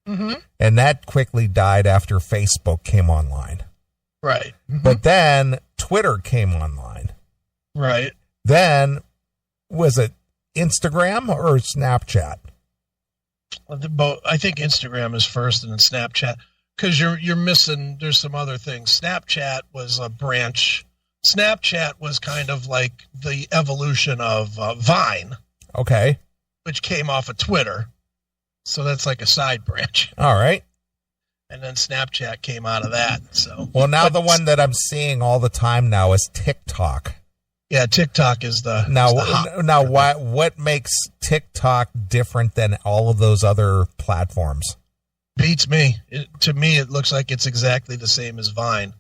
Mm-hmm. And that quickly died after Facebook came online. Right. Mm-hmm. But then Twitter came online. Right. Then was it Instagram or Snapchat? I think Instagram is first and then Snapchat, because you're missing. There's some other things. Snapchat was a branch. Snapchat was kind of like the evolution of Vine. Okay. Which came off of Twitter. So that's like a side branch. All right. And then Snapchat came out of that. So well, now the one that I'm seeing all the time now is TikTok. Yeah, TikTok is the what makes TikTok different than all of those other platforms? Beats me. To me, it looks like it's exactly the same as Vine.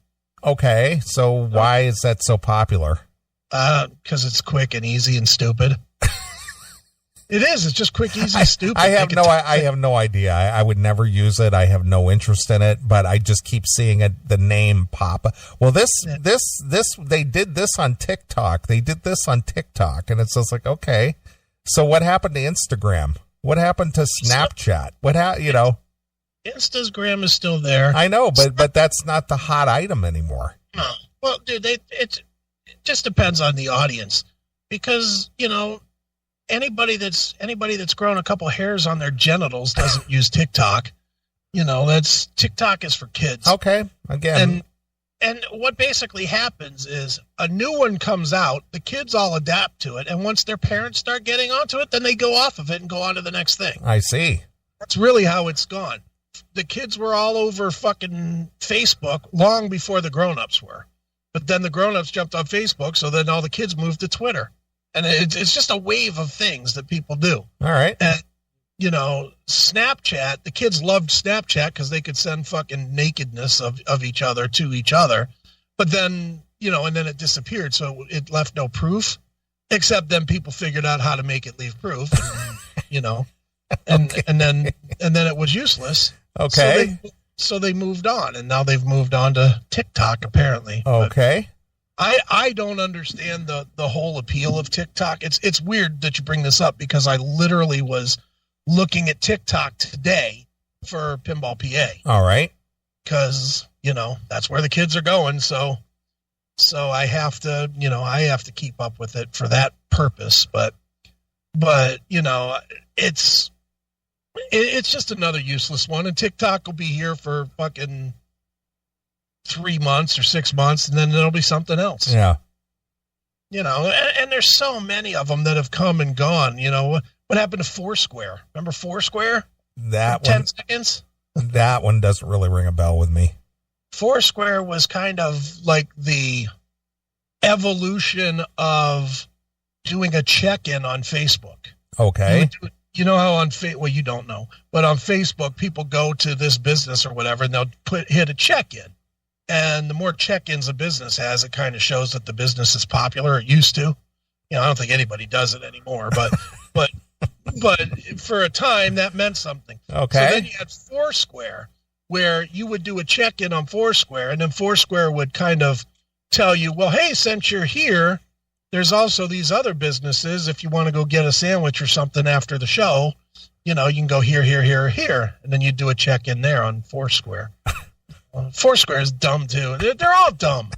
Okay, so why is that so popular? Because it's quick and easy and stupid. It is. It's just quick, easy, stupid. I have no idea. I would never use it. I have no interest in it, but I just keep seeing the name pop. Well, they did this on TikTok. They did this on TikTok, and it's just like, okay. So what happened to Instagram? What happened to Snapchat? Instagram is still there. I know, but that's not the hot item anymore. No. Well, dude, it just depends on the audience, because anybody that's grown a couple hairs on their genitals doesn't use TikTok. TikTok is for kids. Okay, again. And what basically happens is a new one comes out, the kids all adapt to it, and once their parents start getting onto it, then they go off of it and go on to the next thing. I see. That's really how it's gone. The kids were all over fucking Facebook long before the grown-ups were. But then the grown-ups jumped on Facebook, so then all the kids moved to Twitter. And it's just a wave of things that people do. All right. And, Snapchat, the kids loved Snapchat because they could send fucking nakedness of each other to each other. But then, and then it disappeared. So it left no proof, except then people figured out how to make it leave proof, and, Okay. and then it was useless. Okay. So they moved on, and now they've moved on to TikTok, apparently. Okay. But I don't understand the whole appeal of TikTok. It's weird that you bring this up, because I literally was looking at TikTok today for Pinball PA. All right. Because, that's where the kids are going. So I have to keep up with it for that purpose. But it's just another useless one. And TikTok will be here for fucking 3 months or 6 months, and then there'll be something else. Yeah. And there's so many of them that have come and gone. What happened to Foursquare? Remember Foursquare? That 10 seconds? That one doesn't really ring a bell with me. Foursquare was kind of like the evolution of doing a check-in on Facebook. Okay. You know how well, you don't know, but on Facebook, people go to this business or whatever, and they'll hit a check-in. And the more check-ins a business has, it kind of shows that the business is popular. It used to. I don't think anybody does it anymore, but for a time that meant something. Okay. So then you had Foursquare, where you would do a check-in on Foursquare, and then Foursquare would kind of tell you, well, hey, since you're here, there's also these other businesses. If you want to go get a sandwich or something after the show, you can go here, here, here, here. And then you do a check-in there on Foursquare. Foursquare is dumb, too. They're all dumb.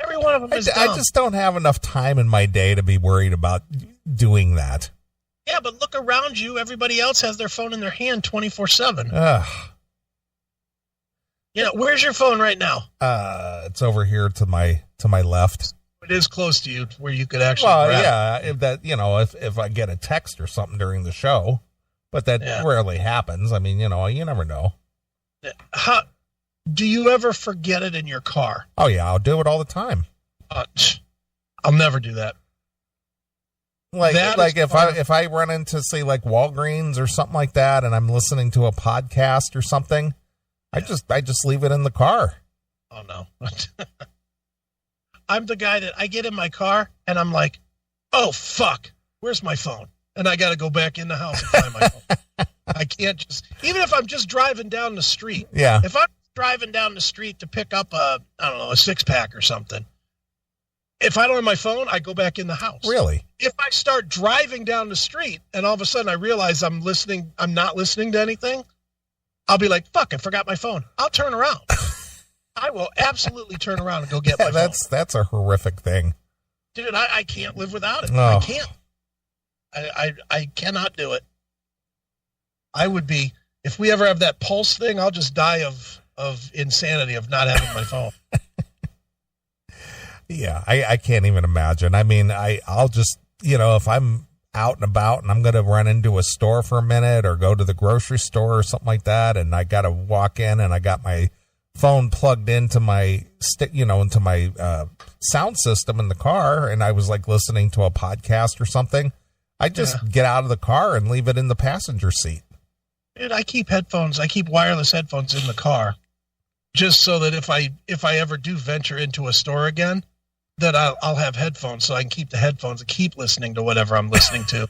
Every one of them is dumb. I just don't have enough time in my day to be worried about doing that. Yeah, but look around you. Everybody else has their phone in their hand 24/7. Where's your phone right now? It's over here to my left. It is close to you, where you could actually. Well, yeah. If I get a text or something during the show, but that rarely happens. I mean, you never know. Do you ever forget it in your car? Oh yeah, I'll do it all the time. I'll never do that. Like if I run into, say, like Walgreens or something like that, and I'm listening to a podcast or something, I just leave it in the car. Oh no. I'm the guy that I get in my car and I'm like, oh fuck, where's my phone? And I got to go back in the house and find my phone. I can't just, even if I'm just driving down the street. Yeah. If I'm driving down the street to pick up a 6-pack or something, if I don't have my phone, I go back in the house. Really? If I start driving down the street and all of a sudden I realize I'm not listening to anything, I'll be like, fuck, I forgot my phone. I'll turn around. I will absolutely turn around and go get my phone. That's a horrific thing. Dude, I can't live without it. Oh. I can't. I cannot do it. I would be, if we ever have that pulse thing, I'll just die of insanity of not having my phone. Yeah, I can't even imagine. I mean, I'll just, if I'm out and about and I'm going to run into a store for a minute or go to the grocery store or something like that, and I got to walk in and I got my phone plugged into my sound system in the car, and I was like listening to a podcast or something, I just get out of the car and leave it in the passenger seat. Dude, I keep wireless headphones in the car just so that if I ever do venture into a store again, that I'll have headphones so I can keep the headphones and keep listening to whatever I'm listening to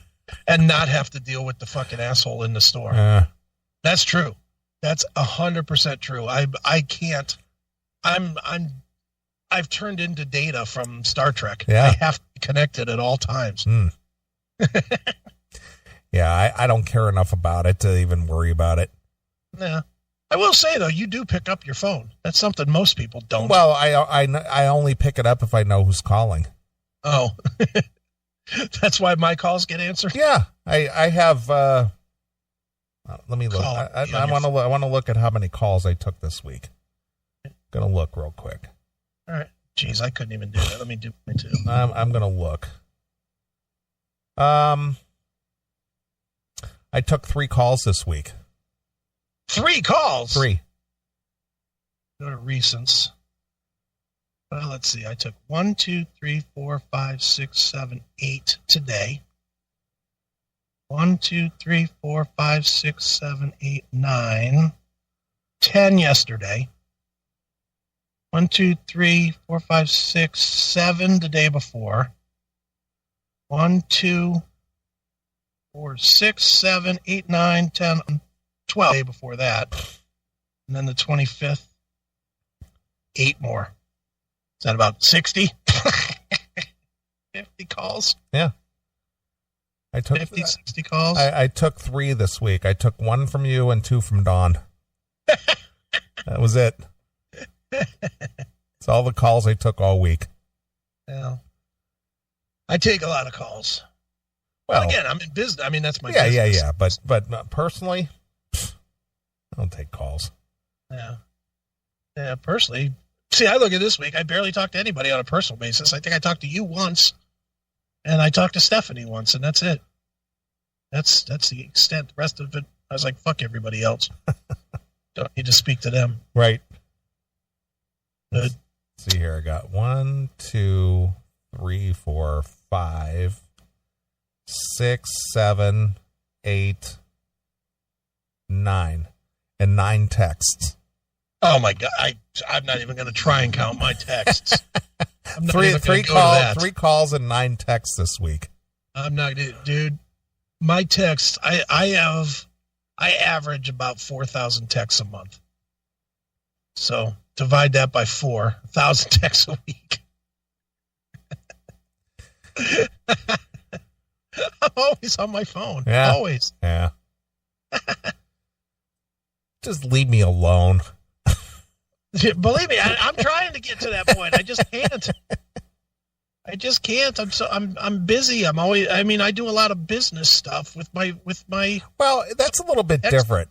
and not have to deal with the fucking asshole in the store. That's true. That's 100% true. I can't. I've turned into Data from Star Trek. Yeah. I have to be connected at all times. Yeah, I don't care enough about it to even worry about it. Yeah. I will say, though, you do pick up your phone. That's something most people don't. Well, I only pick it up if I know who's calling. Oh. That's why my calls get answered? Yeah. I have... let me look. I want to look at how many calls I took this week. Gonna look real quick. All right. Jeez, I couldn't even do that. Let me do it too. I'm gonna look. I took 3 calls this week. 3 calls? 3. Go to recents. Well, let's see. I took 1, 2, 3, 4, 5, 6, 7, 8 today. 1, 2, 3, 4, 5, 6, 7, 8, 9. 10 yesterday. 1, 2, 3, 4, 5, 6, 7 the day before. 1, 2, 4, 6, 7, 8, 9, 10, 12 the day before that. And then the 25th, 8 more. Is that about 60? 50 calls? Yeah. I took 50, 60 calls? I took 3 this week. I took 1 from you and 2 from Dawn. That was it. It's all the calls I took all week. Yeah. I take a lot of calls. Well, again, I'm in business. I mean, that's my business. Yeah. But personally, I don't take calls. Yeah. Yeah, personally. See, I look at this week, I barely talked to anybody on a personal basis. I think I talked to you once, and I talked to Stephanie once, and that's it. That's the extent. The rest of it, I was like, fuck everybody else. Don't need to speak to them. Right. Good. Let's see here. I got 1, 2, 3, 4, 5, 6, 7, 8, 9, and 9 texts. Oh my God! I'm not even going to try and count my texts. I'm not three calls and 9 texts this week. I'm not, dude. My texts. I average about 4,000 texts a month. So divide that by 4, 1,000 texts a week. I'm always on my phone. Yeah. Always. Yeah. Just leave me alone. Believe me, I'm trying to get to that point. I just can't. I'm busy. I do a lot of business stuff with my. Well, that's a little bit different.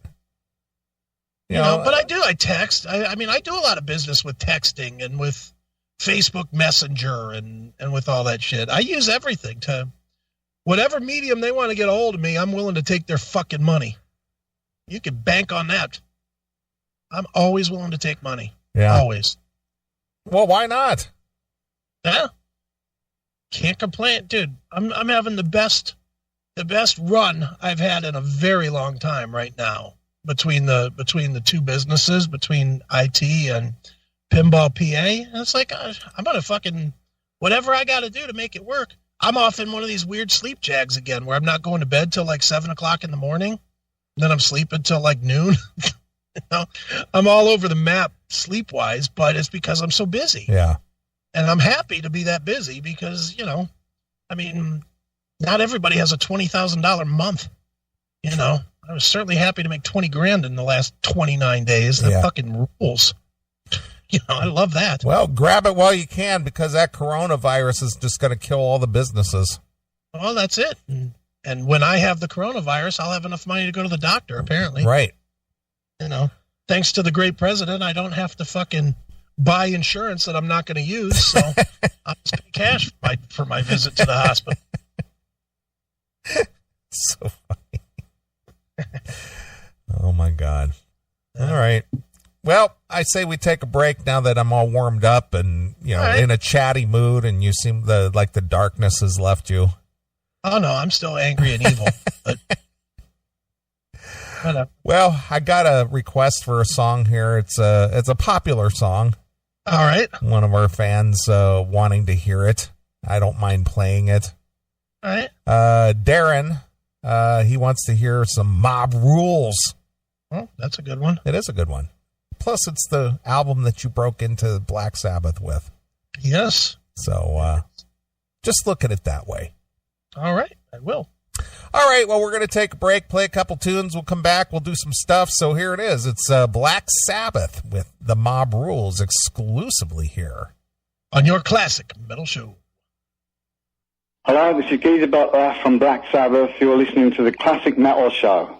You know, but I text. I do a lot of business with texting and with Facebook Messenger and with all that shit. I use everything to whatever medium they want to get a hold of me. I'm willing to take their fucking money. You can bank on that. I'm always willing to take money. Yeah. Always. Well, why not? Yeah. Can't complain, dude. I'm having the best run I've had in a very long time right now between the 2 businesses, between IT and Pinball PA. And it's like I'm gonna fucking whatever I got to do to make it work. I'm off in one of these weird sleep jags again, where I'm not going to bed till like 7:00 in the morning, and then I'm sleeping till like noon. You know, I'm all over the map sleep-wise, but it's because I'm so busy. Yeah. And I'm happy to be that busy because, not everybody has a $20,000 month. You know, I was certainly happy to make $20,000 in the last 29 days. That fucking rules. I love that. Well, grab it while you can, because that coronavirus is just going to kill all the businesses. Well, that's it. And when I have the coronavirus, I'll have enough money to go to the doctor, apparently. Right. Thanks to the great president, I don't have to fucking buy insurance that I'm not going to use, so I'll just pay cash for my visit to the hospital. Well, I say we take a break now that I'm all warmed up and, in a chatty mood, and you seem like the darkness has left you. Oh, no, I'm still angry and evil. But whatever. Well, I got a request for a song here. It's a popular song. All right. One of our fans wanting to hear it. I don't mind playing it. All right. Darren, he wants to hear some Mob Rules. Oh, that's a good one. It is a good one. Plus, it's the album that you broke into Black Sabbath with. Yes. So just look at it that way. All right. I will. All right. Well, we're going to take a break, play a couple tunes. We'll come back. We'll do some stuff. So here it is. It's Black Sabbath with the Mob Rules exclusively here on your classic metal show. Hello, this is Geezer Butler from Black Sabbath. You're listening to the Classic Metal Show.